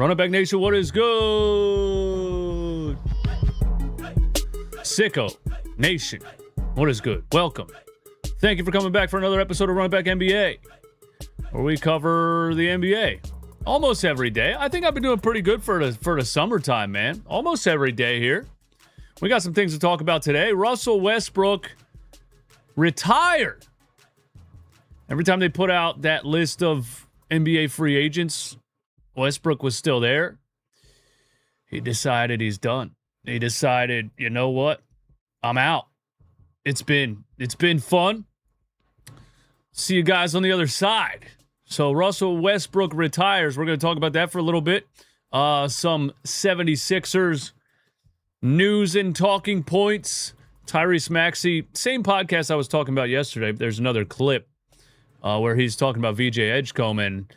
Run it back, Nation. What is good? Sicko Nation. What is good? Welcome. Thank you for coming back for another episode of Run It Back NBA, where we cover the NBA almost every day. I think I've been doing pretty good for the summertime, man. Almost every day here. We got some things to talk about today. Russell Westbrook retired. Every time they put out that list of NBA free agents, Westbrook was still there. He decided he's done. He decided, you know what? I'm out. It's been fun. See you guys on the other side. So Russell Westbrook retires. We're going to talk about that for a little bit. Some 76ers news and talking points. Tyrese Maxey, same podcast I was talking about yesterday. There's another clip where he's talking about VJ Edgecombe and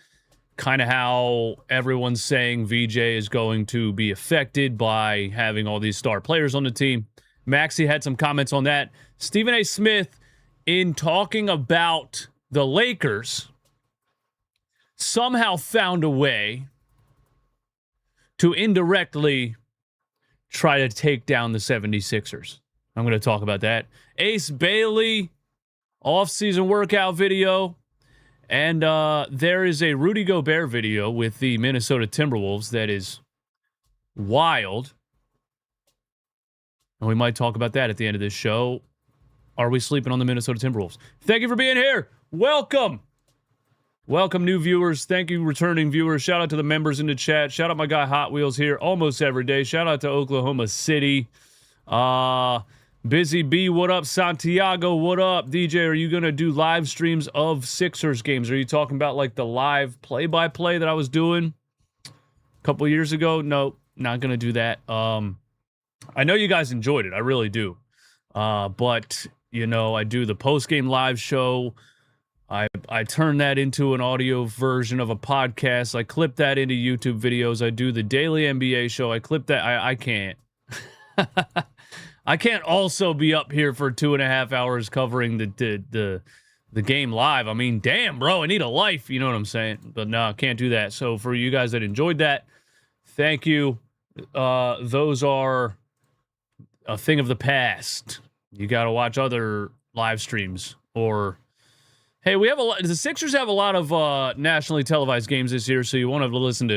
kind of how everyone's saying VJ is going to be affected by having all these star players on the team. Maxey had some comments on that. Stephen A. Smith, in talking about the Lakers, somehow found a way to indirectly try to take down the 76ers. I'm going to talk about that. Ace Bailey, off-season workout video. And there is a Rudy Gobert video with the Minnesota Timberwolves that is wild. And we might talk about that at the end of this show. Are we sleeping on the Minnesota Timberwolves? Thank you for being here. Welcome. Welcome, new viewers. Thank you, returning viewers. Shout out to the members in the chat. Shout out my guy Hot Wheels here almost every day. Shout out to Oklahoma City. Busy B, what up? Santiago, what up? DJ, are you going to do live streams of Sixers games? Are you talking about like the live play-by-play that I was doing a couple years ago? No, not going to do that. I know you guys enjoyed it. I really do. But, you know, I do the post-game live show. I turn that into an audio version of a podcast. I clip that into YouTube videos. I do the daily NBA show. I clip that. I can't. I can't also be up here for 2.5 hours covering the game live. I mean, damn, bro, I need a life. You know what I'm saying? But no, I can't do that. So for you guys that enjoyed that, thank you. Those are a thing of the past. You got to watch other live streams. Or, hey, the Sixers have a lot of nationally televised games this year, so you won't have to listen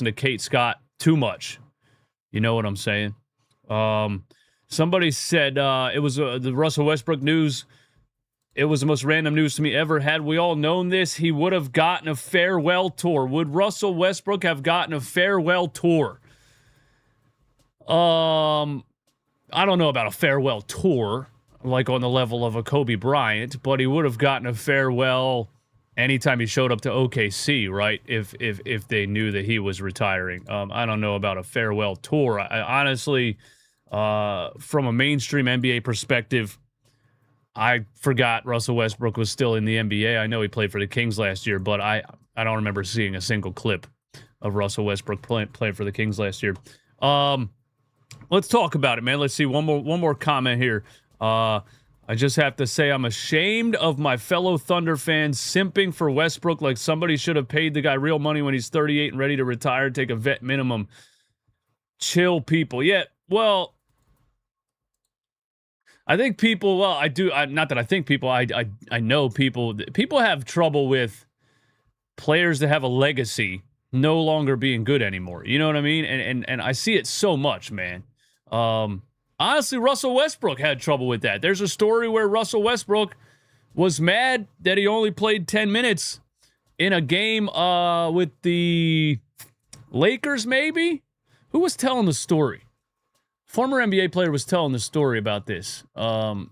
to Kate Scott too much. You know what I'm saying? Somebody said it was the Russell Westbrook news. It was the most random news to me ever. Had we all known this, he would have gotten a farewell tour. Would Russell Westbrook have gotten a farewell tour? I don't know about a farewell tour, like on the level of a Kobe Bryant, but he would have gotten a farewell anytime he showed up to OKC, right? If they knew that he was retiring. I don't know about a farewell tour. I honestly... from a mainstream NBA perspective, I forgot Russell Westbrook was still in the NBA. I know he played for the Kings last year, but I don't remember seeing a single clip of Russell Westbrook playing for the Kings last year. Let's talk about it, man. Let's see one more comment here. I just have to say I'm ashamed of my fellow Thunder fans simping for Westbrook like somebody should have paid the guy real money when he's 38 and ready to retire, take a vet minimum. Chill, people. Yeah, well... I think people, well, I do, not that I think people, I know people have trouble with players that have a legacy no longer being good anymore. You know what I mean? And I see it so much, man. Honestly, Russell Westbrook had trouble with that. There's a story where Russell Westbrook was mad that he only played 10 minutes in a game with the Lakers, maybe? Who was telling the story? Former NBA player was telling the story about this. Or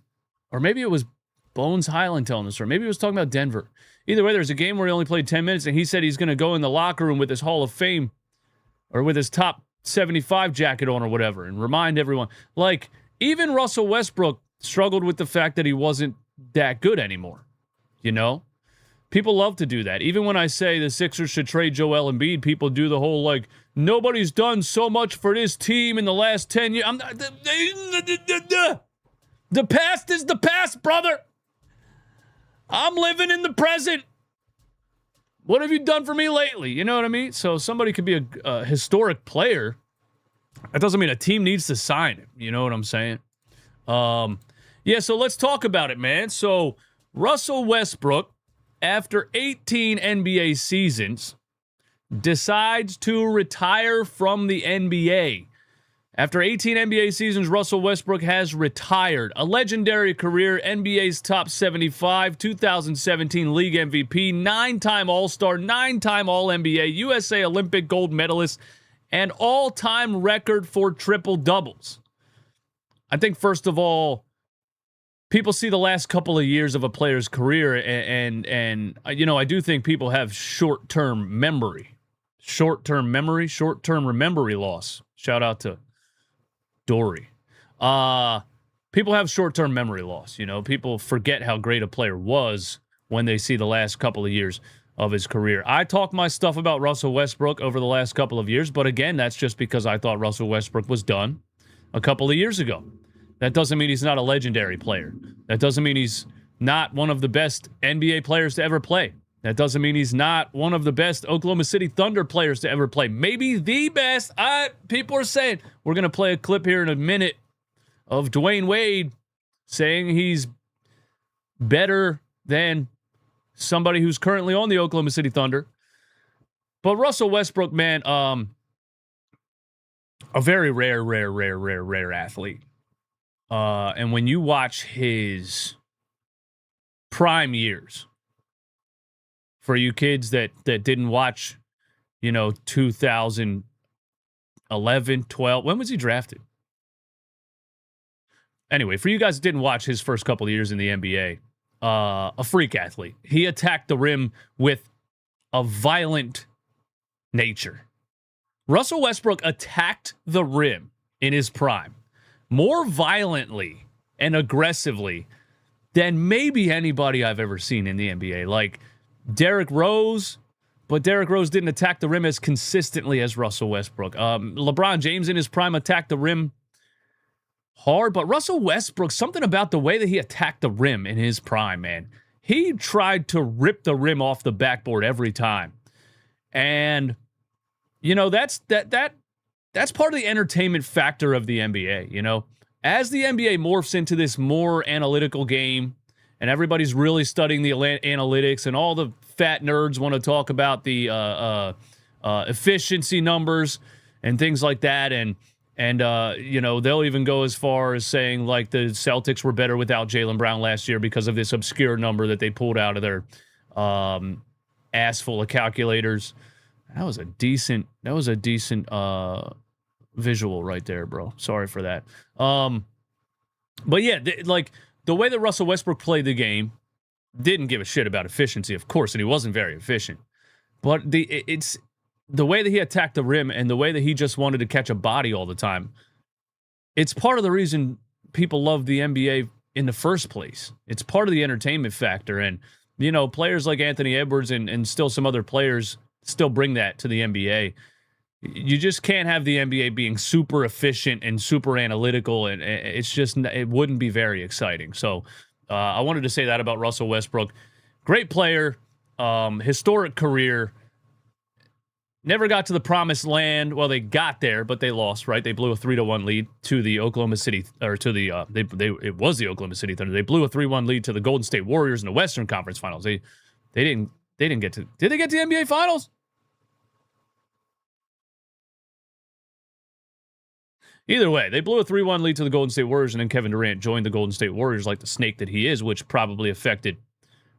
maybe it was Bones Highland telling the story. Maybe he was talking about Denver. Either way, there's a game where he only played 10 minutes, and he said he's going to go in the locker room with his Hall of Fame or with his top 75 jacket on or whatever and remind everyone. Like, even Russell Westbrook struggled with the fact that he wasn't that good anymore. You know? People love to do that. Even when I say the Sixers should trade Joel Embiid, people do the whole, like, nobody's done so much for this team in the last 10 years. The past is the past, brother. I'm living in the present. What have you done for me lately? You know what I mean? So somebody could be a historic player. That doesn't mean a team needs to sign him. You know what I'm saying? Yeah, so let's talk about it, man. So Russell Westbrook, after 18 NBA seasons, decides to retire from the NBA. After 18 NBA seasons, Russell Westbrook has retired. A legendary career, NBA's top 75, 2017 League MVP, 9-time All-Star, 9-time All-NBA, USA Olympic gold medalist, and all-time record for triple-doubles. I think, first of all, people see the last couple of years of a player's career, and you know, I do think people have short-term memory. Short-term memory loss. Shout out to Dory. People have short-term memory loss. You know, people forget how great a player was when they see the last couple of years of his career. I talk my stuff about Russell Westbrook over the last couple of years, but again, that's just because I thought Russell Westbrook was done a couple of years ago. That doesn't mean he's not a legendary player. That doesn't mean he's not one of the best NBA players to ever play. That doesn't mean he's not one of the best Oklahoma City Thunder players to ever play. Maybe the best. People are saying, we're going to play a clip here in a minute of Dwayne Wade saying he's better than somebody who's currently on the Oklahoma City Thunder. But Russell Westbrook, man, a very rare athlete. And when you watch his prime years, for you kids that didn't watch, you know, 2011, 12, when was he drafted? Anyway, for you guys that didn't watch his first couple of years in the NBA, a freak athlete. He attacked the rim with a violent nature. Russell Westbrook attacked the rim in his prime more violently and aggressively than maybe anybody I've ever seen in the NBA. Like Derrick Rose, but Derrick Rose didn't attack the rim as consistently as Russell Westbrook. LeBron James in his prime attacked the rim hard, but Russell Westbrook, something about the way that he attacked the rim in his prime, man. He tried to rip the rim off the backboard every time. And, you know, that's part of the entertainment factor of the NBA, you know. As the NBA morphs into this more analytical game, and everybody's really studying the analytics, and all the fat nerds want to talk about the efficiency numbers and things like that, and you know, they'll even go as far as saying like the Celtics were better without Jaylen Brown last year because of this obscure number that they pulled out of their ass full of calculators. That was a decent visual right there, bro. Sorry for that. But yeah, like the way that Russell Westbrook played the game, didn't give a shit about efficiency, of course, and he wasn't very efficient. But it's the way that he attacked the rim and the way that he just wanted to catch a body all the time. It's part of the reason people love the NBA in the first place. It's part of the entertainment factor. And, you know, players like Anthony Edwards and still some other players still bring that to the NBA. You just can't have the NBA being super efficient and super analytical, and it's just, it wouldn't be very exciting. So I wanted to say that about Russell Westbrook. Great player, historic career. Never got to the promised land. Well, they got there, but they lost, right? They blew a 3-1 lead to the Oklahoma City, or to the it was the Oklahoma City Thunder. They blew a 3-1 lead to the Golden State Warriors in the Western Conference Finals. They didn't get to. Did they get to the NBA Finals? Either way, they blew a 3-1 lead to the Golden State Warriors, and then Kevin Durant joined the Golden State Warriors like the snake that he is, which probably affected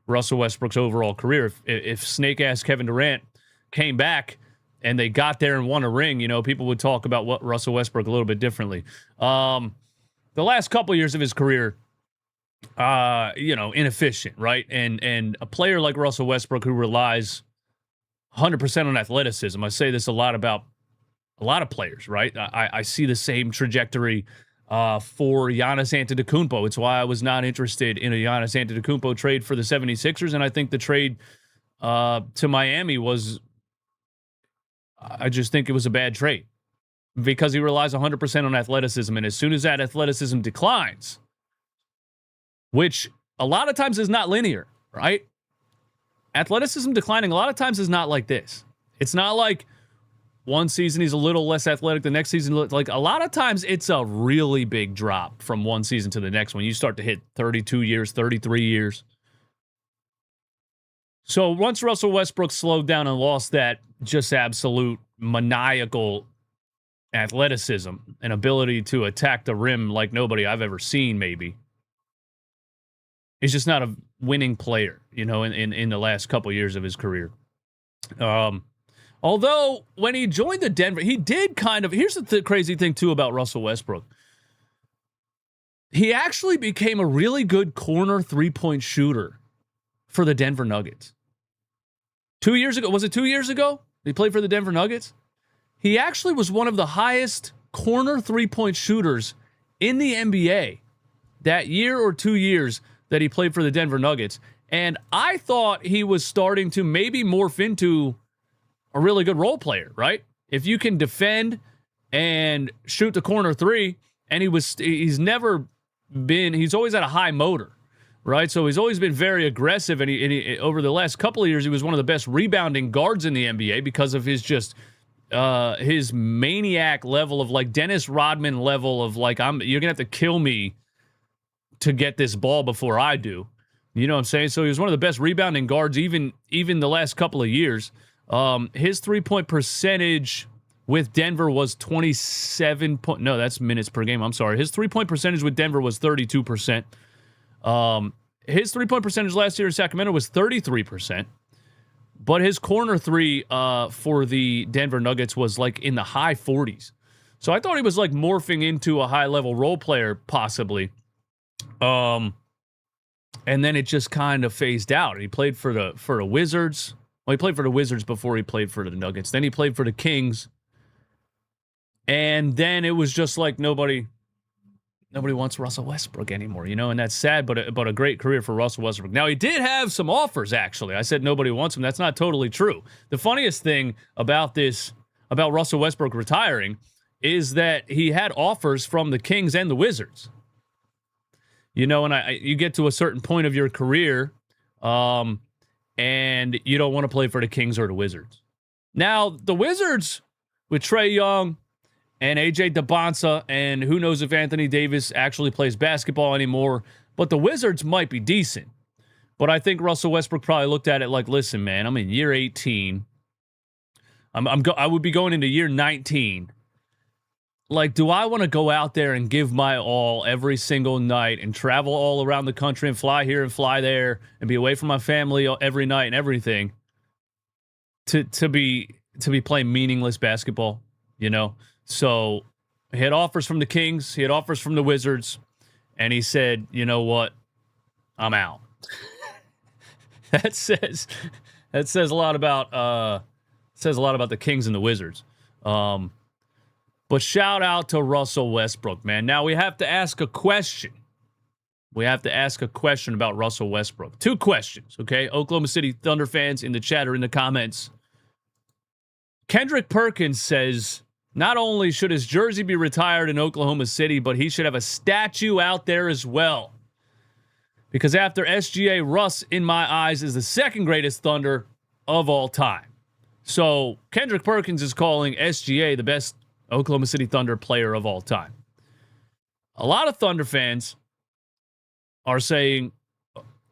Russell Westbrook's overall career. If snake-ass Kevin Durant came back and they got there and won a ring, you know, people would talk about what Russell Westbrook a little bit differently. The last couple years of his career, you know, inefficient, right? And a player like Russell Westbrook who relies 100% on athleticism. I say this a lot about a lot of players, right? I see the same trajectory for Giannis Antetokounmpo. It's why I was not interested in a Giannis Antetokounmpo trade for the 76ers, and I think the trade to Miami was, I just think it was a bad trade because he relies 100% on athleticism, and as soon as that athleticism declines, which a lot of times is not linear, right? athleticism declining a lot of times is not like this. It's not like one season he's a little less athletic, the next season, like a lot of times it's a really big drop from one season to the next when you start to hit 32 years, 33 years. So once Russell Westbrook slowed down and lost that just absolute maniacal athleticism and ability to attack the rim like nobody I've ever seen, maybe, he's just not a winning player, you know, in the last couple years of his career. Although when he joined the Denver, he did kind of, here's the crazy thing too about Russell Westbrook. He actually became a really good corner three-point shooter for the Denver Nuggets. 2 years ago, was it 2 years ago? He played for the Denver Nuggets. He actually was one of the highest corner three-point shooters in the NBA that year or 2 years that he played for the Denver Nuggets. And I thought he was starting to maybe morph into a really good role player, right? If you can defend and shoot the corner three, and he's never been, he's always had a high motor, right? So he's always been very aggressive, and he over the last couple of years, he was one of the best rebounding guards in the NBA because of his just his maniac level of like Dennis Rodman level of like, you're gonna have to kill me to get this ball before I do. You know what I'm saying? So he was one of the best rebounding guards even the last couple of years. His three-point percentage with Denver was 27 point. No, that's minutes per game. I'm sorry. His three-point percentage with Denver was 32%. His three-point percentage last year in Sacramento was 33%. But his corner three for the Denver Nuggets was like in the high 40s. So I thought he was like morphing into a high-level role player possibly. And then it just kind of phased out. He played for the Wizards. Well, he played for the Wizards before he played for the Nuggets. Then he played for the Kings. And then it was just like nobody wants Russell Westbrook anymore, you know, and that's sad, but a great career for Russell Westbrook. Now, he did have some offers, actually. I said nobody wants him. That's not totally true. The funniest thing about Russell Westbrook retiring is that he had offers from the Kings and the Wizards. You know, and you get to a certain point of your career, and you don't want to play for the Kings or the Wizards. Now, the Wizards, with Trae Young and AJ DeBonsa, and who knows if Anthony Davis actually plays basketball anymore, but the Wizards might be decent. But I think Russell Westbrook probably looked at it like, listen, man, I'm in year 18. I would be going into year 19. Like, do I want to go out there and give my all every single night and travel all around the country and fly here and fly there and be away from my family every night and everything to be playing meaningless basketball, you know? So he had offers from the Kings, he had offers from the Wizards, and he said, you know what? I'm out. That says a lot about the Kings and the Wizards. But shout out to Russell Westbrook, man. Now we have to ask a question. We have to ask a question about Russell Westbrook. 2 questions, okay? Oklahoma City Thunder fans in the chat or in the comments. Kendrick Perkins says, not only should his jersey be retired in Oklahoma City, but he should have a statue out there as well. Because after SGA, Russ, in my eyes, is the second greatest Thunder of all time. So Kendrick Perkins is calling SGA the best Oklahoma City Thunder player of all time. A lot of Thunder fans are saying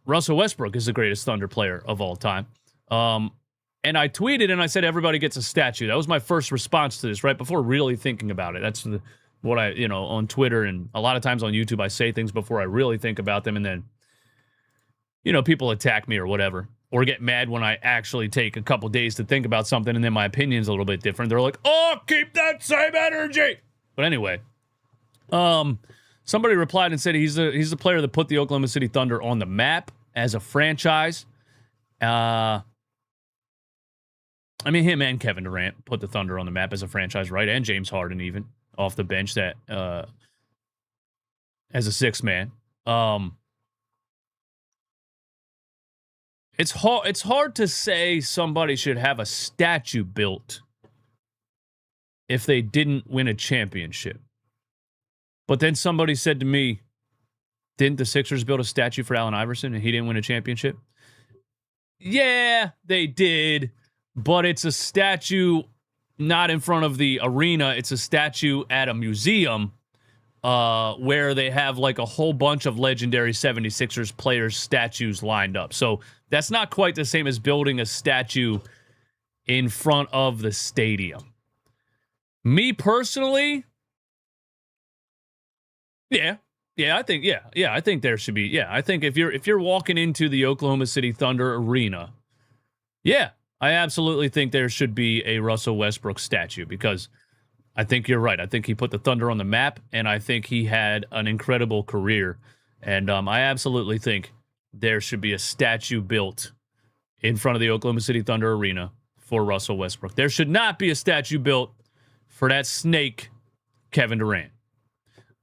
Russell Westbrook is the greatest Thunder player of all time. And I tweeted and I said everybody gets a statue. That was my first response to this, right before really thinking about it. That's what I, on Twitter and a lot of times on YouTube, I say things before I really think about them, and then, people attack me or whatever, or get mad when I actually take a couple days to think about something and then my opinion's a little bit different. They're like, oh, keep that same energy. But anyway, somebody replied and said he's the player that put the Oklahoma City Thunder on the map as a franchise. I mean, him and Kevin Durant put the Thunder on the map as a franchise, right? And James Harden even off the bench that as a sixth man. It's hard to say somebody should have a statue built if they didn't win a championship. But then somebody said to me, didn't the Sixers build a statue for Allen Iverson and he didn't win a championship? Yeah, they did, but it's a statue not in front of the arena. It's a statue at a museum where they have like a whole bunch of legendary 76ers players' statues lined up. So that's not quite the same as building a statue in front of the stadium. Me personally, yeah, I think I think there should be. I think if you're walking into the Oklahoma City Thunder arena, I absolutely think there should be a Russell Westbrook statue because I think you're right. I think he put the Thunder on the map, and I think he had an incredible career. And I absolutely think there should be a statue built in front of the Oklahoma City Thunder arena for Russell Westbrook. There should not be a statue built for that snake, Kevin Durant.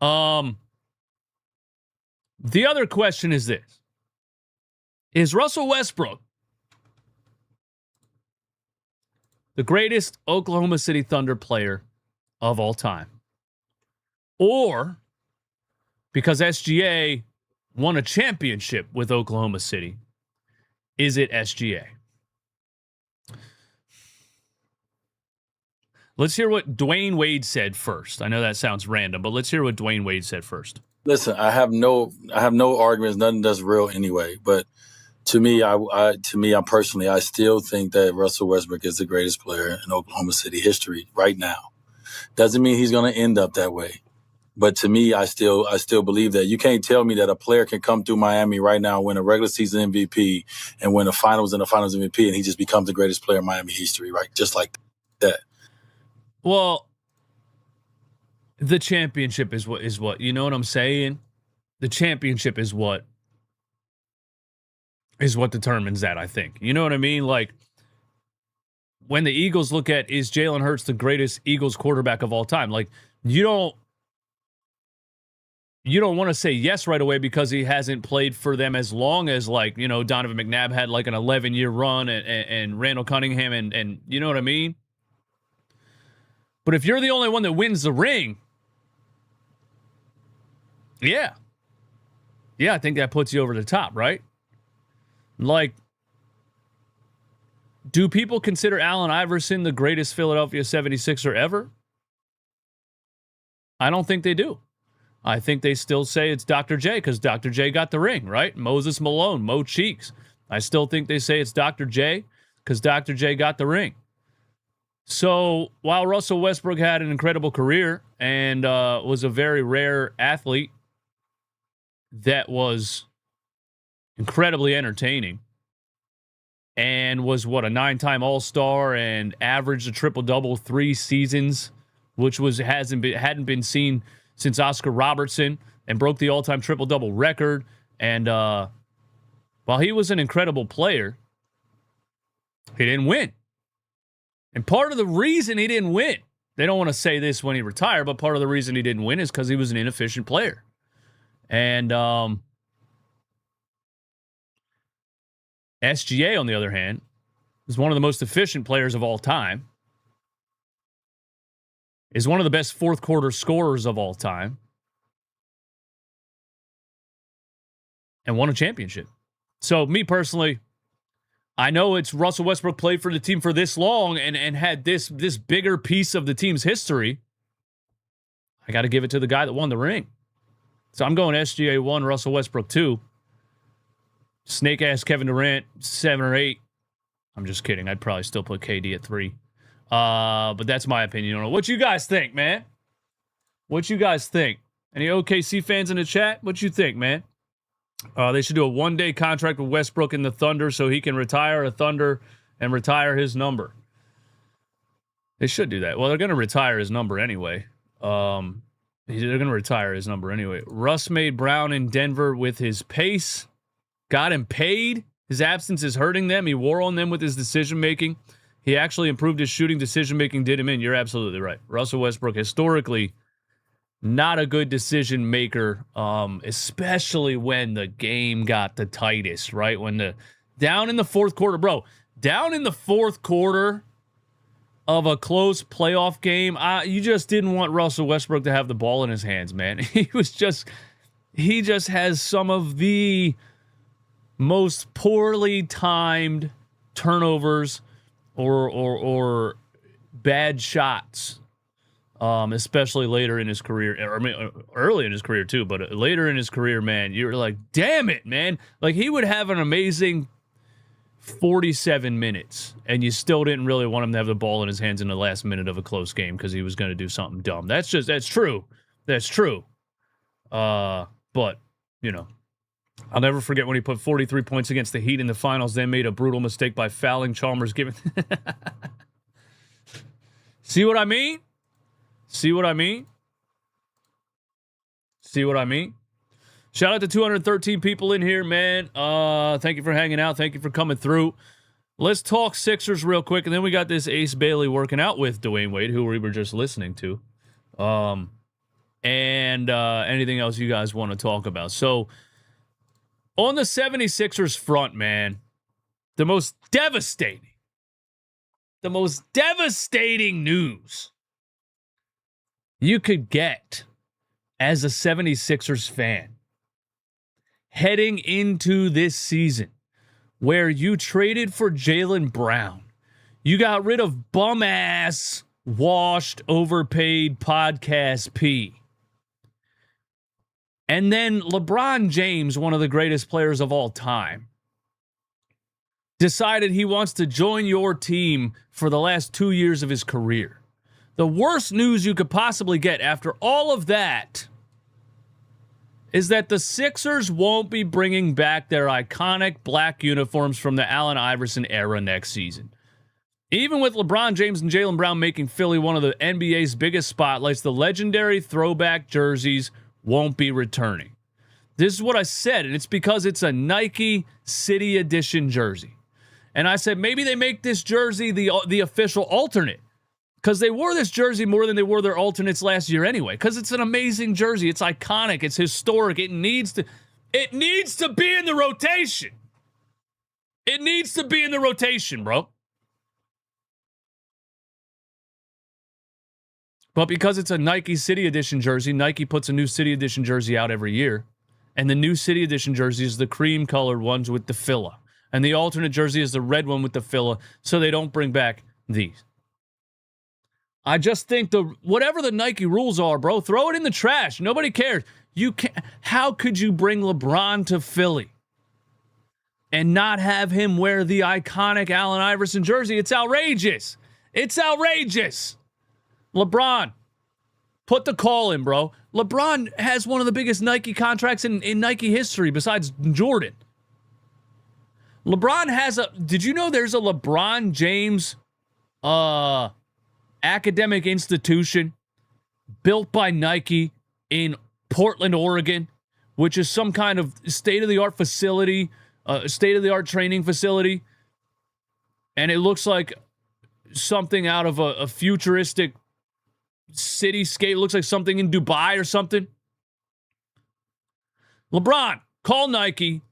The other question is this. Is Russell Westbrook the greatest Oklahoma City Thunder player of all time? Or, because SGA won a championship with Oklahoma City, is it SGA? Let's hear what Dwayne Wade said first. I know that sounds random, but let's hear what Dwayne Wade said first. Listen, I have no arguments. Nothing that's real anyway. But to me, I personally, I still think that Russell Westbrook is the greatest player in Oklahoma City history right now. Doesn't mean he's going to end up that way. But to me, I still believe that. You can't tell me that a player can come through Miami right now, win a regular season MVP, and win a finals and a finals MVP, and he just becomes the greatest player in Miami history, right? Just like that. Well, the championship is what you know what I'm saying? The championship is what determines that, I think. You know what I mean? Like, when the Eagles look at, is Jalen Hurts the greatest Eagles quarterback of all time? Like, you don't want to say yes right away because he hasn't played for them as long as, like, you know, Donovan McNabb had like an 11-year run and Randall Cunningham and you know what I mean? But if you're the only one that wins the ring, yeah, I think that puts you over the top, right? Like, do people consider Allen Iverson the greatest Philadelphia 76er ever? I don't think they do. I think they still say it's Dr. J because Dr. J got the ring, right? Moses Malone, Mo Cheeks. I still think they say it's Dr. J because Dr. J got the ring. So while Russell Westbrook had an incredible career and was a very rare athlete that was incredibly entertaining and was, a 9-time All-Star and averaged a triple-double 3 seasons, which hadn't been seen since Oscar Robertson, and broke the all-time triple-double record. And while he was an incredible player, he didn't win. And part of the reason he didn't win, they don't want to say this when he retired, but part of the reason he didn't win is because he was an inefficient player. And SGA, on the other hand, is one of the most efficient players of all time, is one of the best fourth-quarter scorers of all time, and won a championship. So, me personally, I know it's Russell Westbrook played for the team for this long and had this bigger piece of the team's history. I got to give it to the guy that won the ring. So I'm going SGA 1, Russell Westbrook 2. Snake-ass Kevin Durant 7 or 8. I'm just kidding. I'd probably still put KD at 3. But that's my opinion on it. What you guys think, man? What you guys think? Any OKC fans in the chat? What you think, man? They should do a one-day contract with Westbrook and the Thunder so he can retire a Thunder and retire his number. They should do that. Well, they're going to retire his number anyway. They're going to retire his number anyway. Russ made Brown in Denver with his pace. Got him paid. His absence is hurting them. He wore on them with his decision-making. He actually improved his shooting. Decision-making did him in. You're absolutely right. Russell Westbrook, historically, not a good decision maker, especially when the game got the tightest, right? When down in the fourth quarter, bro, down in the fourth quarter of a close playoff game, you just didn't want Russell Westbrook to have the ball in his hands, man. He just has some of the most poorly timed turnovers or bad shots, especially later in his career. I mean, early in his career too, but later in his career, man, you're like, damn it, man. Like, he would have an amazing 47 minutes, and you still didn't really want him to have the ball in his hands in the last minute of a close game because he was going to do something dumb. That's true. That's true. But, you know, I'll never forget when he put 43 points against the Heat in the finals, then made a brutal mistake by fouling Chalmers. See what I mean? See what I mean? See what I mean? Shout out to 213 people in here, man. Thank you for hanging out. Thank you for coming through. Let's talk Sixers real quick, and then we got this Ace Bailey working out with Dwayne Wade, who we were just listening to. And anything else you guys want to talk about. So, on the 76ers front, man, the most devastating news you could get as a 76ers fan heading into this season, where you traded for Jaylen Brown. You got rid of bum-ass, washed, overpaid podcast P. And then LeBron James, one of the greatest players of all time, decided he wants to join your team for the last 2 years of his career. The worst news you could possibly get after all of that is that the Sixers won't be bringing back their iconic black uniforms from the Allen Iverson era next season. Even with LeBron James and Jaylen Brown making Philly one of the NBA's biggest spotlights, the legendary throwback jerseys won't be returning. This is what I said, and it's because it's a Nike City Edition jersey. And I said, maybe they make this jersey the official alternate, because they wore this jersey more than they wore their alternates last year anyway, because it's an amazing jersey. It's iconic. It's historic. It needs to be in the rotation. It needs to be in the rotation, bro. But because it's a Nike City Edition jersey, Nike puts a new City Edition jersey out every year. And the new City Edition jersey is the cream-colored ones with the filla. And the alternate jersey is the red one with the filla, so they don't bring back these. I just think whatever the Nike rules are, bro, throw it in the trash. Nobody cares. How could you bring LeBron to Philly and not have him wear the iconic Allen Iverson jersey? It's outrageous. It's outrageous. LeBron, put the call in, bro. LeBron has one of the biggest Nike contracts in Nike history besides Jordan. LeBron has did you know there's a LeBron James academic institution built by Nike in Portland, Oregon, which is some kind of state-of-the-art facility, state-of-the-art training facility, and it looks like something out of a futuristic cityscape. It looks like something in Dubai or something. LeBron, call Nike,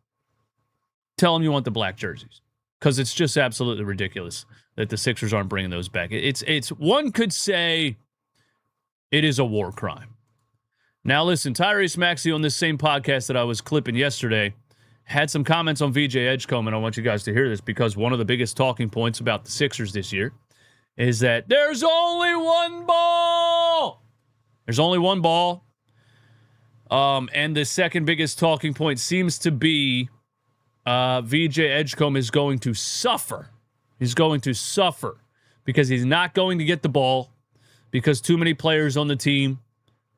tell them you want the black jerseys, because it's just absolutely ridiculous that the Sixers aren't bringing those back. It's one could say it is a war crime. Now listen, Tyrese Maxey on this same podcast that I was clipping yesterday had some comments on VJ Edgecombe, and I want you guys to hear this, because one of the biggest talking points about the Sixers this year is that there's only one ball. There's only one ball. And the second biggest talking point seems to be VJ Edgecombe is going to suffer. He's going to suffer because he's not going to get the ball, because too many players on the team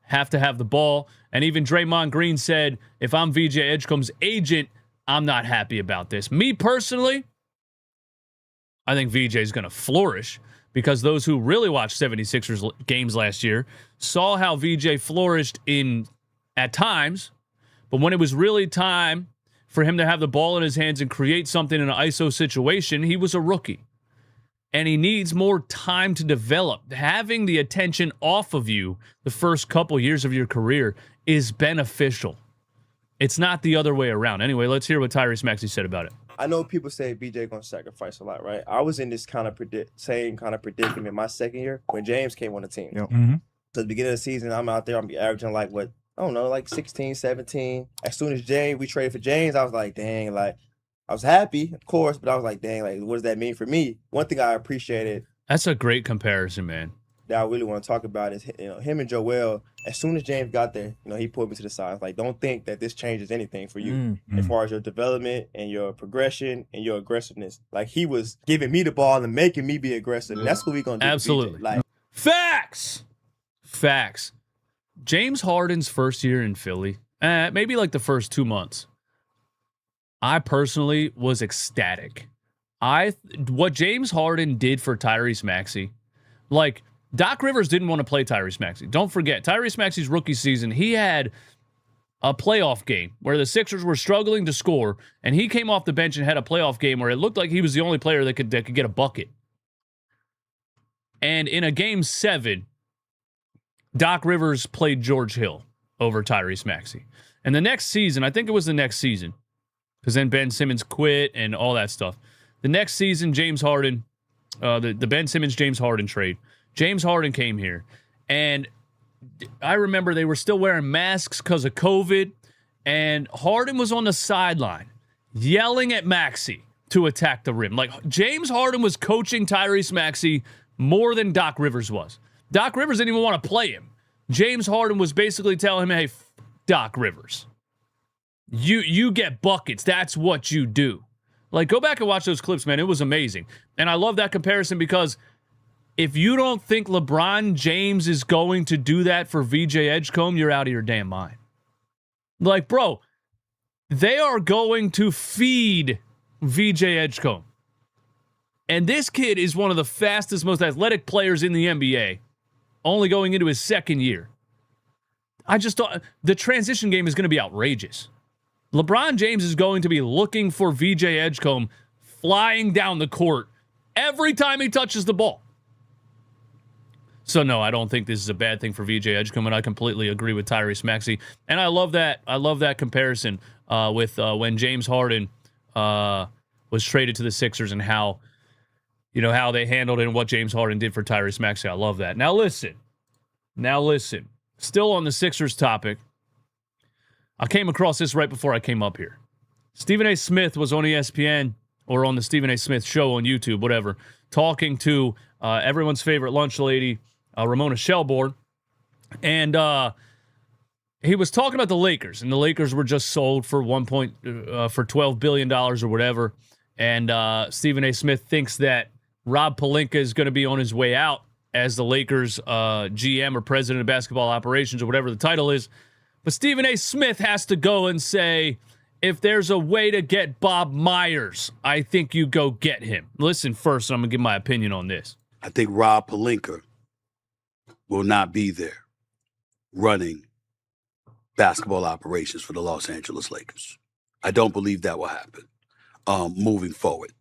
have to have the ball. And even Draymond Green said, if I'm VJ Edgecombe's agent, I'm not happy about this. Me personally, I think VJ is going to flourish, because those who really watched 76ers games last year saw how VJ flourished at times, but when it was really time for him to have the ball in his hands and create something in an ISO situation, he was a rookie. And he needs more time to develop. Having the attention off of you the first couple years of your career is beneficial. It's not the other way around. Anyway, let's hear what Tyrese Maxey said about it. I know people say BJ gonna sacrifice a lot, right? I was in this kind of same kind of predicament my second year when James came on the team. Yep. So at the beginning of the season, I'm out there, I'm be averaging like 16, 17. As soon as we traded for James, I was like, dang, like I was happy, of course, but I was like, dang, like, what does that mean for me? One thing I appreciated That's a great comparison, man. that I really want to talk about is, him and Joel. As soon as James got there, he pulled me to the side. I was like, don't think that this changes anything for you as far as your development and your progression and your aggressiveness. Like, he was giving me the ball and making me be aggressive. And that's what we're gonna do. Absolutely. Like, Facts. James Harden's first year in Philly, maybe like the first 2 months, I personally was ecstatic. What James Harden did for Tyrese Maxey, like, Doc Rivers didn't want to play Tyrese Maxey. Don't forget, Tyrese Maxey's rookie season, he had a playoff game where the Sixers were struggling to score, and he came off the bench and had a playoff game where it looked like he was the only player that could get a bucket. And in a game 7, Doc Rivers played George Hill over Tyrese Maxey. And the next season, I think it was the next season, because then Ben Simmons quit and all that stuff. The next season, James Harden, the Ben Simmons-James Harden trade, James Harden came here. And I remember they were still wearing masks because of COVID, and Harden was on the sideline yelling at Maxey to attack the rim. Like, James Harden was coaching Tyrese Maxey more than Doc Rivers was. Doc Rivers didn't even want to play him. James Harden was basically telling him, hey, Doc Rivers, you get buckets. That's what you do. Like, go back and watch those clips, man. It was amazing. And I love that comparison because if you don't think LeBron James is going to do that for VJ Edgecombe, you're out of your damn mind. Like, bro, they are going to feed VJ Edgecombe. And this kid is one of the fastest, most athletic players in the NBA, only going into his second year. I just thought the transition game is going to be outrageous. LeBron James is going to be looking for VJ Edgecombe flying down the court every time he touches the ball. So, no, I don't think this is a bad thing for VJ Edgecombe, and I completely agree with Tyrese Maxey. And I love that comparison with when James Harden was traded to the Sixers and how they handled it and what James Harden did for Tyrese Maxey. I love that. Now listen. Still on the Sixers topic, I came across this right before I came up here. Stephen A. Smith was on ESPN or on the Stephen A. Smith show on YouTube, whatever, talking to everyone's favorite lunch lady, Ramona Shelbourne. And he was talking about the Lakers, and the Lakers were just sold for for $12 billion or whatever. And Stephen A. Smith thinks that Rob Pelinka is going to be on his way out as the Lakers GM or president of basketball operations or whatever the title is. But Stephen A. Smith has to go and say, if there's a way to get Bob Myers, I think you go get him. Listen first, I'm going to give my opinion on this. I think Rob Pelinka will not be there running basketball operations for the Los Angeles Lakers. I don't believe that will happen moving forward.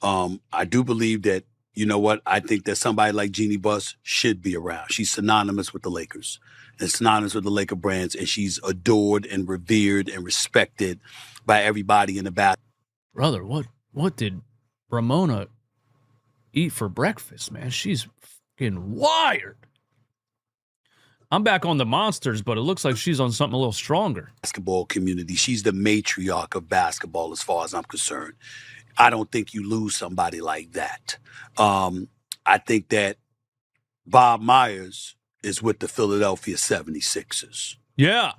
I do believe that, you know what, I think that somebody like Jeannie Buss should be around. She's synonymous with the Lakers and synonymous with the Laker brands, and she's adored and revered and respected by everybody in the basketball. Brother, what did Ramona eat for breakfast, man? She's fucking wired. I'm back on the monsters, but it looks like she's on something a little stronger. Basketball community. She's the matriarch of basketball as far as I'm concerned. I don't think you lose somebody like that. I think that Bob Myers is with the Philadelphia 76ers. Yeah.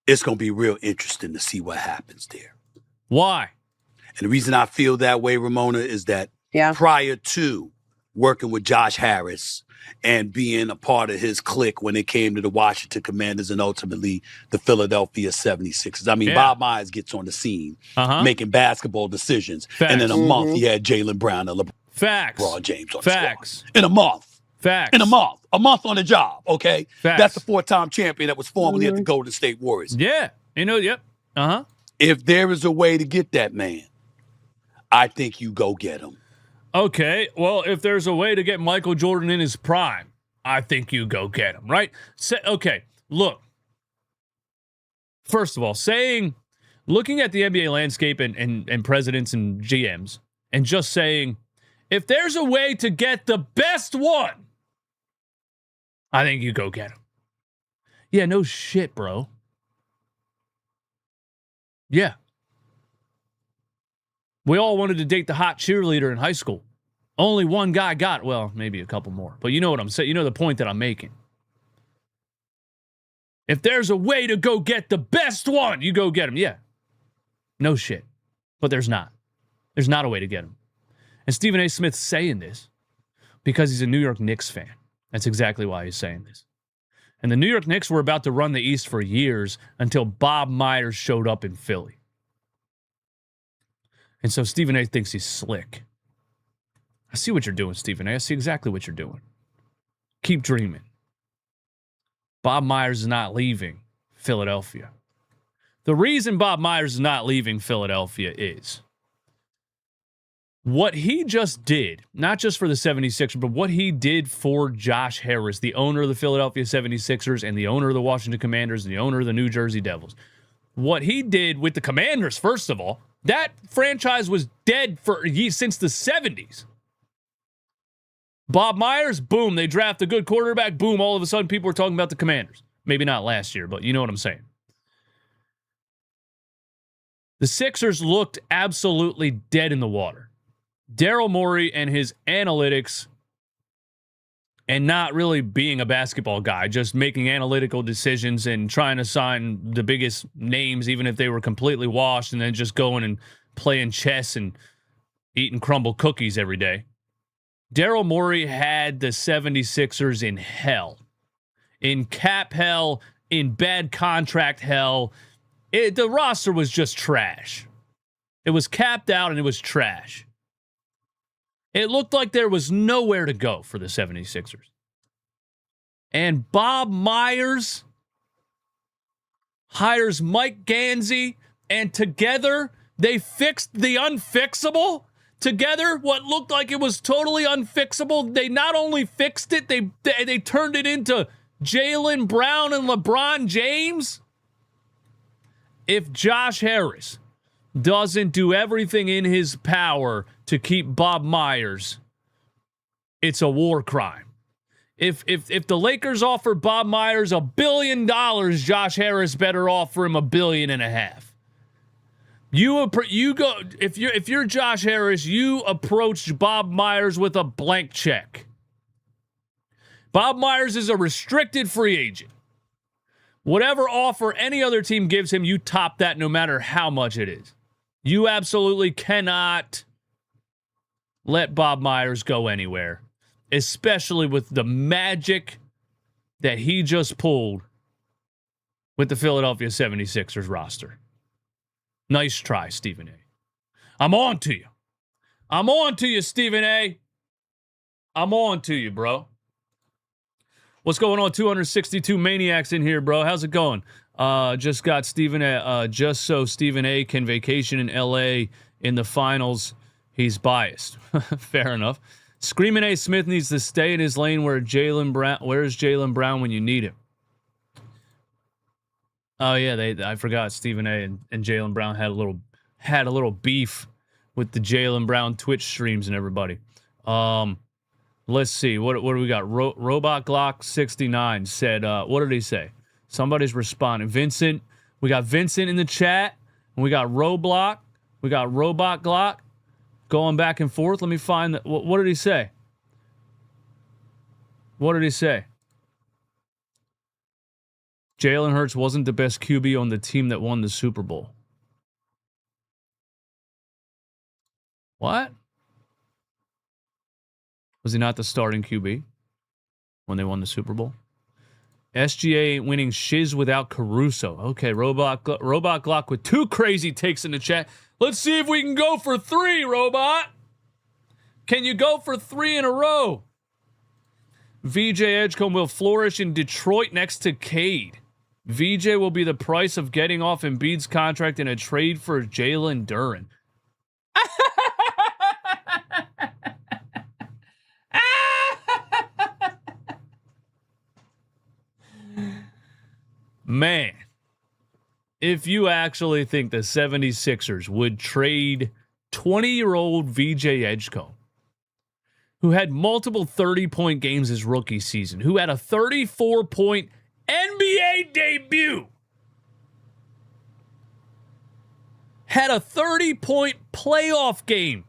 It's going to be real interesting to see what happens there. Why? And the reason I feel that way, Ramona, is that prior to working with Josh Harris and being a part of his clique when it came to the Washington Commanders and ultimately the Philadelphia 76ers. I mean, Bob Myers gets on the scene making basketball decisions. Facts. And in a month, he had Jaylen Brown and LeBron James on Facts. the squad. In a month. Facts. In a month. A month on the job, okay? Facts. That's the 4-time champion that was formerly at the Golden State Warriors. Yeah. Yep. Uh-huh. If there is a way to get that man, I think you go get him. Okay, well, if there's a way to get Michael Jordan in his prime, I think you go get him, right? Okay, look. First of all, looking at the NBA landscape and presidents and GMs, and just saying, if there's a way to get the best one, I think you go get him. Yeah, no shit, bro. Yeah, We all wanted to date the hot cheerleader in high school. Only one guy got, well, maybe a couple more. But you know what I'm saying. You know the point that I'm making. If there's a way to go get the best one, you go get him. Yeah. No shit. But there's not. There's not a way to get him. And Stephen A. Smith's saying this because he's a New York Knicks fan. That's exactly why he's saying this. And the New York Knicks were about to run the East for years until Bob Myers showed up in Philly. And so Stephen A. thinks he's slick. I see what you're doing, Stephen A. I see exactly what you're doing. Keep dreaming. Bob Myers is not leaving Philadelphia. The reason Bob Myers is not leaving Philadelphia is what he just did, not just for the 76ers, but what he did for Josh Harris, the owner of the Philadelphia 76ers and the owner of the Washington Commanders and the owner of the New Jersey Devils. What he did with the Commanders, first of all, that franchise was dead since the 70s. Bob Myers, boom, they draft a good quarterback, boom, all of a sudden people are talking about the Commanders. Maybe not last year, but you know what I'm saying. The Sixers looked absolutely dead in the water. Daryl Morey and his analytics and not really being a basketball guy, just making analytical decisions and trying to sign the biggest names, even if they were completely washed, and then just going and playing chess and eating crumble cookies every day. Daryl Morey had the 76ers in hell. In cap hell, in bad contract hell. The roster was just trash. It was capped out and it was trash. It looked like there was nowhere to go for the 76ers. And Bob Myers hires Mike Gansey, and together they fixed the unfixable. Together, what looked like it was totally unfixable, they not only fixed it, they turned it into Jaylen Brown and LeBron James. If Josh Harris doesn't do everything in his power to keep Bob Myers, it's a war crime. If the Lakers offer Bob Myers $1 billion, Josh Harris better offer him $1.5 billion. If you're Josh Harris, you approach Bob Myers with a blank check. Bob Myers is a restricted free agent. Whatever offer any other team gives him, you top that no matter how much it is. You absolutely cannot let Bob Myers go anywhere, especially with the magic that he just pulled with the Philadelphia 76ers roster. Nice try, Stephen A. I'm on to you. I'm on to you, Stephen A. I'm on to you, bro. What's going on? 262 maniacs in here, bro. How's it going? Just got Stephen A. Just so Stephen A. can vacation in L.A. in the finals. He's biased. Fair enough. Screaming A. Smith needs to stay in his lane where Jaylen Brown. Where's Jaylen Brown when you need him? Oh yeah, I forgot Stephen A. and Jaylen Brown had a little beef with the Jaylen Brown Twitch streams and everybody. Let's see. What do we got? Robot Glock 69 said, what did he say? Somebody's responding. Vincent. We got Vincent in the chat. And we got Roblox. We got Robot Glock going back and forth. Let me find that. What did he say? What did he say? Jalen Hurts wasn't the best QB on the team that won the Super Bowl. What? Was he not the starting QB when they won the Super Bowl? SGA ain't winning shiz without Caruso. Okay, Robot Glock with 2 crazy takes in the chat. Let's see if we can go for 3, Robot. Can you go for 3 in a row? VJ Edgecombe will flourish in Detroit next to Cade. VJ will be the price of getting off Embiid's contract in a trade for Jalen Duren. Man, if you actually think the 76ers would trade 20-year-old VJ Edgecombe, who had multiple 30-point games his rookie season, who had a 34-point NBA debut, had a 30-point playoff game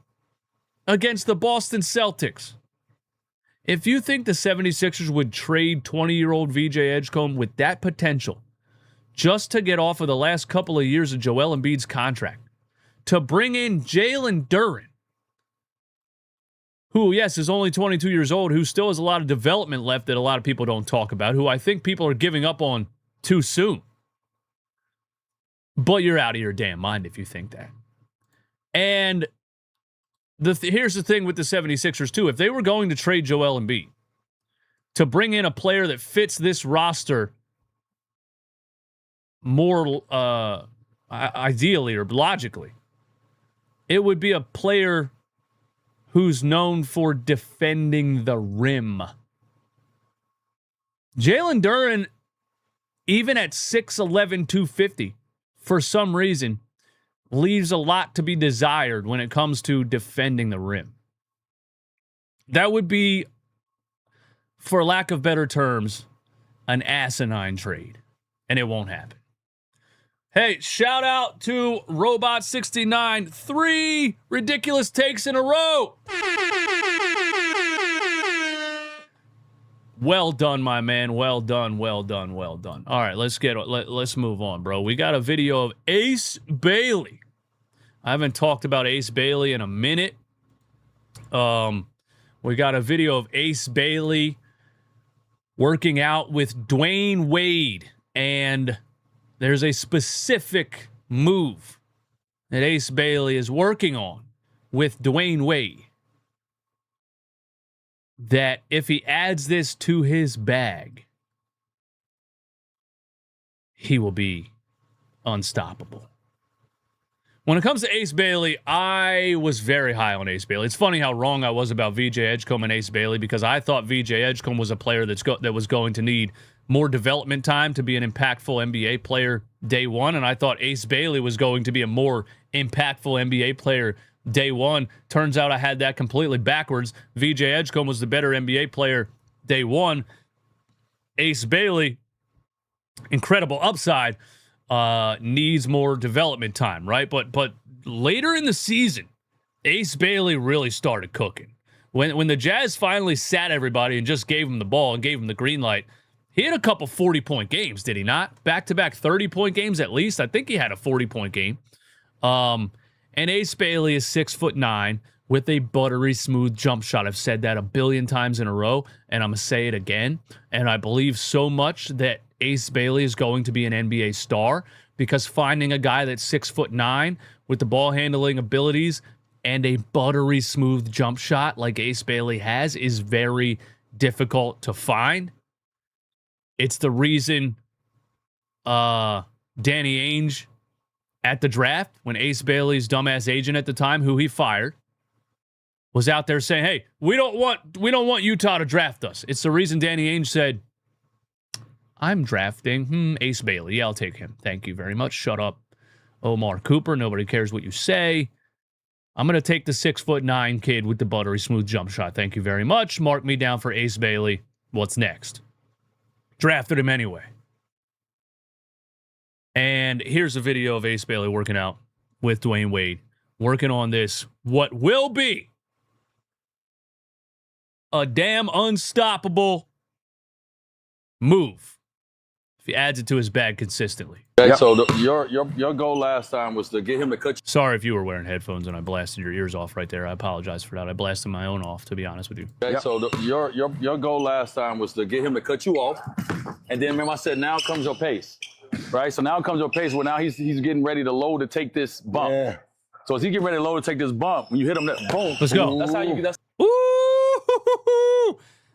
against the Boston Celtics. If you think the 76ers would trade 20-year-old VJ Edgecombe with that potential just to get off of the last couple of years of Joel Embiid's contract, to bring in Jalen Duren, who, yes, is only 22 years old, who still has a lot of development left that a lot of people don't talk about, who I think people are giving up on too soon. But you're out of your damn mind if you think that. And here's the thing with the 76ers, too. If they were going to trade Joel Embiid to bring in a player that fits this roster more ideally or logically, it would be a player who's known for defending the rim. Jalen Duren, even at 6'11", 250, for some reason, leaves a lot to be desired when it comes to defending the rim. That would be, for lack of better terms, an asinine trade, and it won't happen. Hey, shout out to Robot69. 3 ridiculous takes in a row. Well done, my man. Well done, well done, well done. All right, let's move on, bro. We got a video of Ace Bailey. I haven't talked about Ace Bailey in a minute. We got a video of Ace Bailey working out with Dwayne Wade, and there's a specific move that Ace Bailey is working on with Dwayne Wade that if he adds this to his bag, he will be unstoppable. When it comes to Ace Bailey, I was very high on Ace Bailey. It's funny how wrong I was about VJ Edgecombe and Ace Bailey, because I thought VJ Edgecombe was a player that was going to need more development time to be an impactful NBA player day one, and I thought Ace Bailey was going to be a more impactful NBA player day one. Turns out I had that completely backwards. VJ Edgecombe was the better NBA player day one. Ace Bailey, incredible upside, needs more development time, right? But later in the season, Ace Bailey really started cooking. When the Jazz finally sat everybody and just gave him the ball and gave him the green light, he had a couple 40-point games, did he not? Back-to-back 30-point games at least. I think he had a 40-point game. And Ace Bailey is 6'9" with a buttery smooth jump shot. I've said that a billion times in a row, and I'm going to say it again. And I believe so much that Ace Bailey is going to be an NBA star, because finding a guy that's 6'9" with the ball handling abilities and a buttery smooth jump shot like Ace Bailey has is very difficult to find. It's the reason Danny Ainge at the draft, when Ace Bailey's dumbass agent at the time, who he fired, was out there saying, "Hey, we don't want Utah to draft us." It's the reason Danny Ainge said, "I'm drafting Ace Bailey. Yeah, I'll take him. Thank you very much. Shut up, Omar Cooper. Nobody cares what you say. I'm going to take the 6'9" kid with the buttery smooth jump shot. Thank you very much. Mark me down for Ace Bailey. What's next?" Drafted him anyway. And here's a video of Ace Bailey working out with Dwayne Wade, working on this, what will be a damn unstoppable move if he adds it to his bag consistently. Okay, so your goal last time was to get him to cut you. Sorry if you were wearing headphones and I blasted your ears off right there. I apologize for that. I blasted my own off, to be honest with you. Okay, so your goal last time was to get him to cut you off, and then remember I said now comes your pace, right? So now comes your pace. Well, now he's getting ready to load to take this bump. Yeah. So as he get ready to load to take this bump, when you hit him, that boom. Let's go. That's how you. That's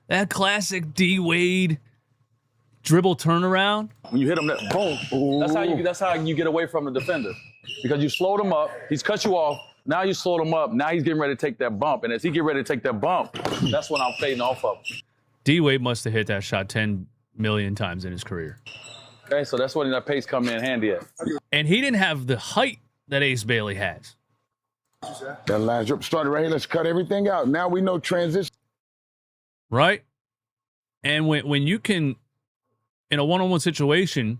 that classic D Wade dribble turnaround. When you hit him, that boom. That's how you get away from the defender, because you slowed him up. He's cut you off. Now you slowed him up. Now he's getting ready to take that bump, and as he get ready to take that bump, that's when I'm fading off of him. D Wade must have hit that shot 10 million times in his career. Okay, so that's when that pace come in handy at. And he didn't have the height that Ace Bailey has. That line drip started right here. Let's cut everything out. Now we know transition. Right? And when you can, in a one-on-one situation,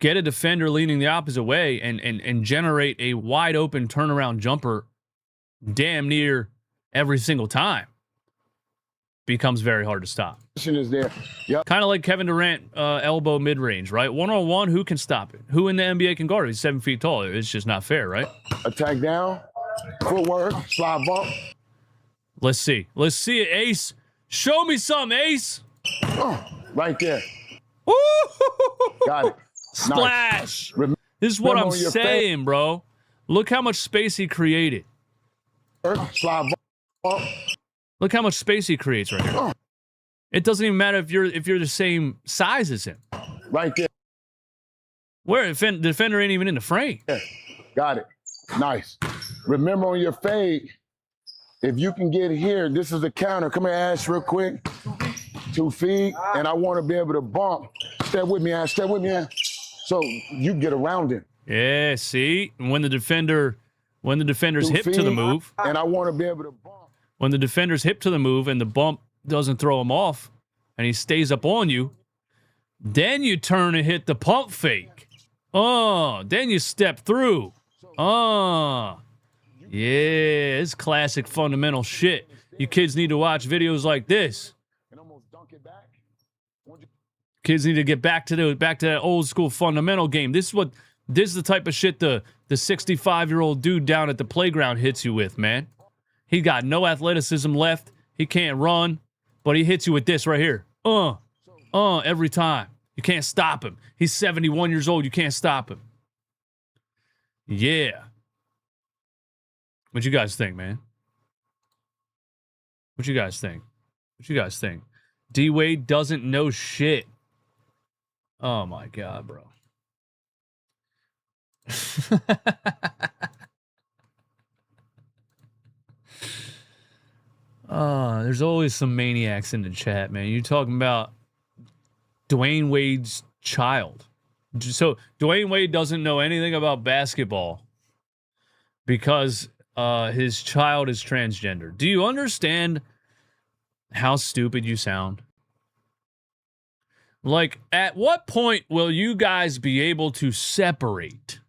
get a defender leaning the opposite way and generate a wide open turnaround jumper damn near every single time becomes very hard to stop. Is there. Yep. Kind of like Kevin Durant elbow mid-range, right? One-on-one, who can stop it? Who in the NBA can guard it? He's 7 feet tall. It's just not fair, right? Attack down, footwork, slide bump. Let's see. Let's see it, Ace. Show me something, Ace. Right there. Woo! Got it. Splash. Nice. This is what I'm on your saying, bro. Look how much space he created. Slide bump. Look how much space he creates right here. It doesn't even matter if you're the same size as him. Right there. Where the defender ain't even in the frame. Yeah. Got it. Nice. Remember on your fade, if you can get here, this is a counter. Come here, Ash, real quick. 2 feet, and I want to be able to bump. Step with me, Ash. Step with me, Ash. So you get around him. Yeah, see? And when the defender's 2 hip to the move, and I want to be able to bump. when the defender's hip to the move and the bump doesn't throw him off and he stays up on you, then you turn and hit the pump fake. Then you step through. Yeah, it's classic fundamental shit. You kids need to watch videos like this. Kids need to get back to that old school fundamental game. This is the type of shit the 65-year-old dude down at the playground hits you with, man. He got no athleticism left. He can't run, but he hits you with this right here. Every time. You can't stop him. He's 71 years old. You can't stop him. Yeah. What you guys think, man? What you guys think? D-Wade doesn't know shit. Oh, my God, bro. There's always some maniacs in the chat, man. You're talking about Dwayne Wade's child. So Dwayne Wade doesn't know anything about basketball because his child is transgender. Do you understand how stupid you sound? Like, at what point will you guys be able to separate,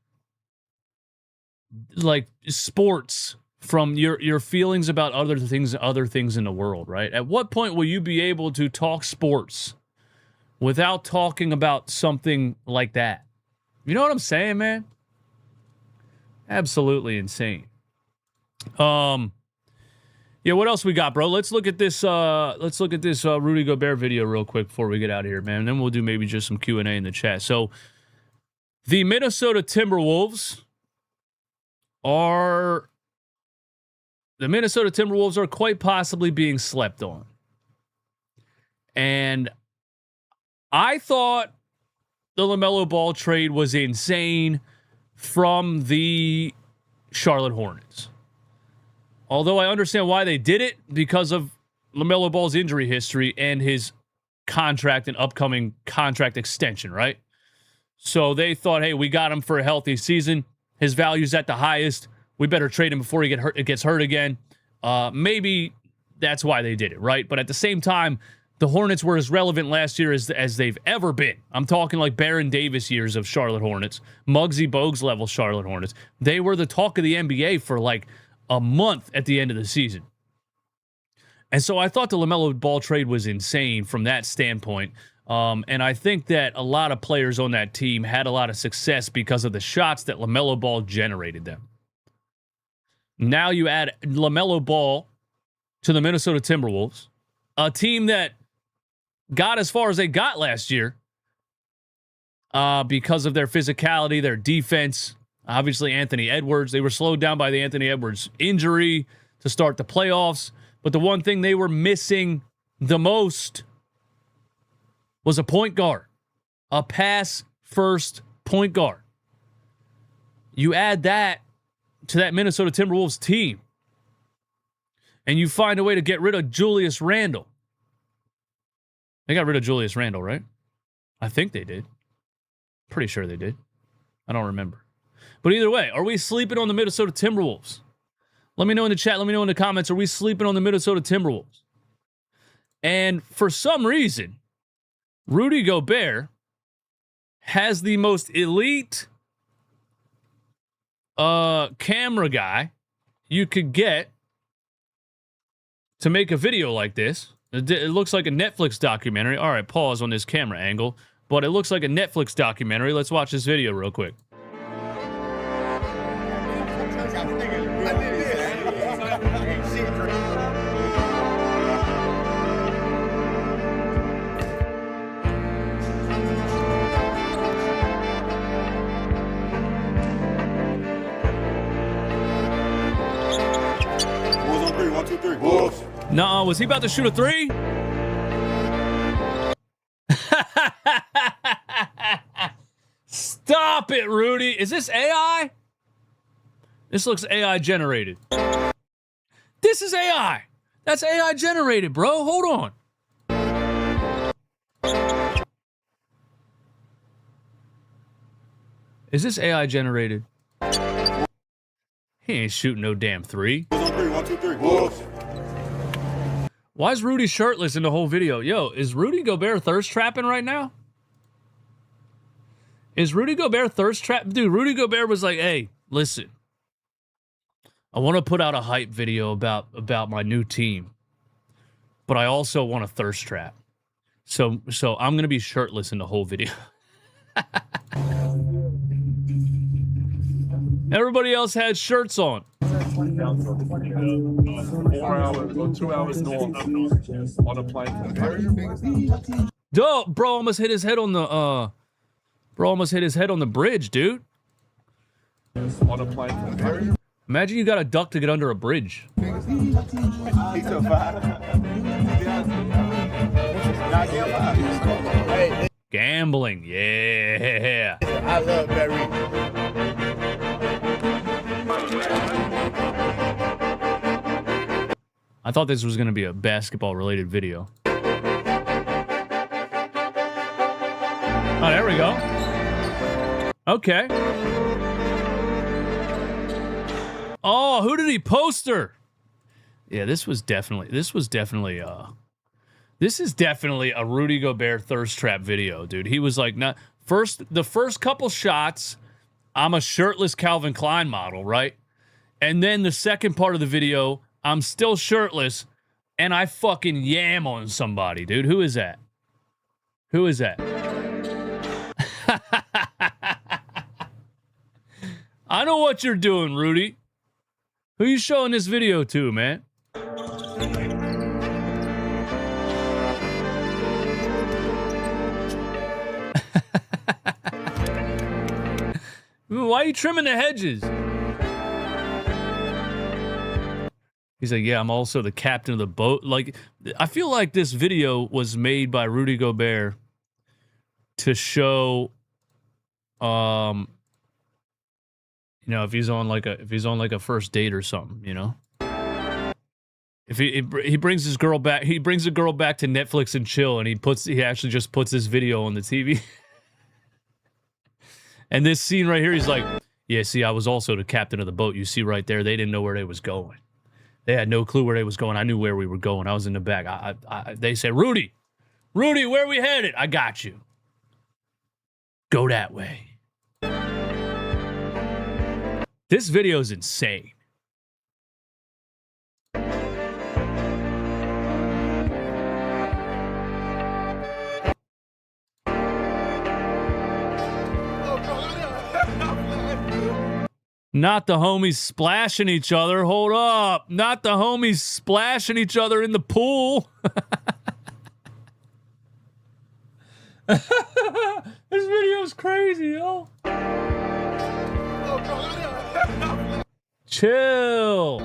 like, sports from your feelings about other things in the world, right? At what point will you be able to talk sports without talking about something like that? You know what I'm saying, man? Absolutely insane. Yeah, what else we got, bro? Let's look at this Rudy Gobert video real quick before we get out of here, man. And then we'll do maybe just some Q&A in the chat. So, the Minnesota Timberwolves are quite possibly being slept on. And I thought the LaMelo Ball trade was insane from the Charlotte Hornets. Although I understand why they did it, because of LaMelo Ball's injury history and his contract and upcoming contract extension, right? So they thought, hey, we got him for a healthy season. His value's at the highest. We better trade him before he gets hurt again. Maybe that's why they did it, right? But at the same time, the Hornets were as relevant last year as they've ever been. I'm talking like Baron Davis years of Charlotte Hornets, Muggsy Bogues level Charlotte Hornets. They were the talk of the NBA for like a month at the end of the season. And so I thought the LaMelo Ball trade was insane from that standpoint. And I think that a lot of players on that team had a lot of success because of the shots that LaMelo Ball generated them. Now you add LaMelo Ball to the Minnesota Timberwolves, a team that got as far as they got last year because of their physicality, their defense. Obviously, Anthony Edwards. They were slowed down by the Anthony Edwards injury to start the playoffs. But the one thing they were missing the most was a point guard, a pass-first point guard. You add that to that Minnesota Timberwolves team, and you find a way to get rid of Julius Randle. They got rid of Julius Randle, right? I think they did. Pretty sure they did. I don't remember. But either way, are we sleeping on the Minnesota Timberwolves? Let me know in the chat. Let me know in the comments. Are we sleeping on the Minnesota Timberwolves? And for some reason, Rudy Gobert has the most elite camera guy you could get to make a video like this. It looks like a Netflix documentary. All right, pause on this camera angle, but it looks like a Netflix documentary. Let's watch this video real quick. No, was he about to shoot a three? Stop it, Rudy. Is this AI? This looks AI generated. This is AI. That's AI generated, bro. Hold on. Is this AI generated? He ain't shooting no damn three. 1, 2, 3. Why is Rudy shirtless in the whole video? Yo, is Rudy Gobert thirst trapping right now? Is Rudy Gobert thirst trap? Dude, Rudy Gobert was like, hey, listen. I want to put out a hype video about my new team. But I also want a thirst trap. So I'm going to be shirtless in the whole video. Everybody else had shirts on. 4 hours or 2 hours north on a plane. Duh, bro almost hit his head on the bridge, dude. On a plane. Imagine you got a duck to get under a bridge. Gambling, yeah. I love Barry. I thought this was going to be a basketball-related video. Oh, there we go. Okay. Oh, who did he poster? Yeah, this is definitely a Rudy Gobert thirst trap video, dude. He was like, the first couple shots, I'm a shirtless Calvin Klein model, right? And then the second part of the video, I'm still shirtless, and I fucking yam on somebody, dude. Who is that? Who is that? I know what you're doing, Rudy. Who you showing this video to, man? Why are you trimming the hedges? He's like, yeah, I'm also the captain of the boat. Like, I feel like this video was made by Rudy Gobert to show, you know, if he's on like a first date or something, you know. If he brings his girl back, he brings a girl back to Netflix and chill, and he actually just puts this video on the TV. And this scene right here, he's like, yeah, see, I was also the captain of the boat. You see right there, they didn't know where they was going. They had no clue where they was going. I knew where we were going. I was in the back. They said, Rudy, where we headed? I got you. Go that way. This video is insane. Not the homies splashing each other. Hold up. Not the homies splashing each other in the pool. This video is crazy, yo. Chill.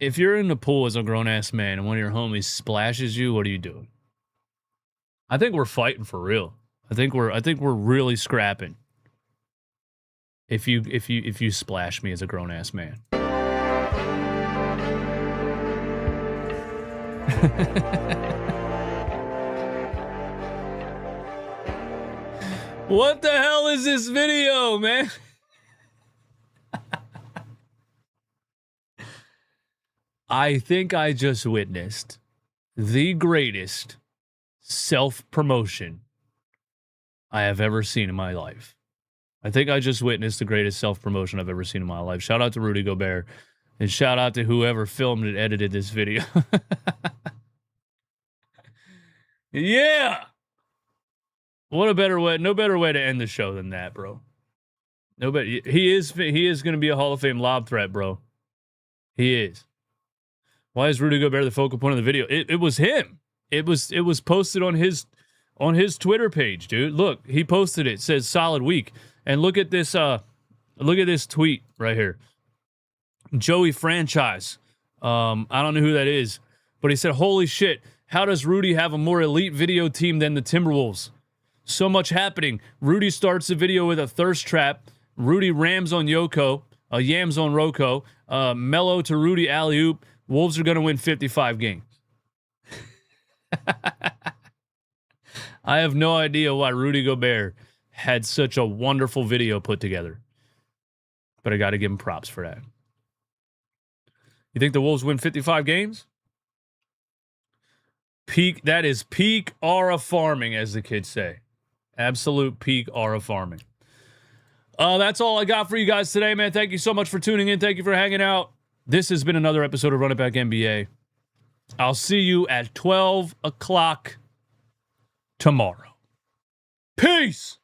If you're in the pool as a grown-ass man and one of your homies splashes you, what are you doing? I think we're fighting for real. I think we're really scrapping. If you splash me as a grown ass man. What the hell is this video, man? I think I just witnessed the greatest self-promotion I have ever seen in my life. I think I just witnessed the greatest self-promotion I've ever seen in my life. Shout out to Rudy Gobert. And shout out to whoever filmed and edited this video. Yeah! What a better way, no better way to end the show than that, bro. No better. He is going to be a Hall of Fame lob threat, bro. He is. Why is Rudy Gobert the focal point of the video? It was him. It was posted on his Twitter page, dude. Look, he posted it. It says solid week. And look at this tweet right here. Joey Franchise. I don't know who that is, but he said, "Holy shit, how does Rudy have a more elite video team than the Timberwolves? So much happening. Rudy starts the video with a thirst trap. Rudy rams on Yoko. Yams on Roko. Mello to Rudy alley-oop. Wolves are going to win 55 games." I have no idea why Rudy Gobert had such a wonderful video put together. But I got to give him props for that. You think the Wolves win 55 games? That is peak aura farming, as the kids say. Absolute peak aura farming. That's all I got for you guys today, man. Thank you so much for tuning in. Thank you for hanging out. This has been another episode of Run It Back NBA. I'll see you at 12 o'clock tomorrow. Peace!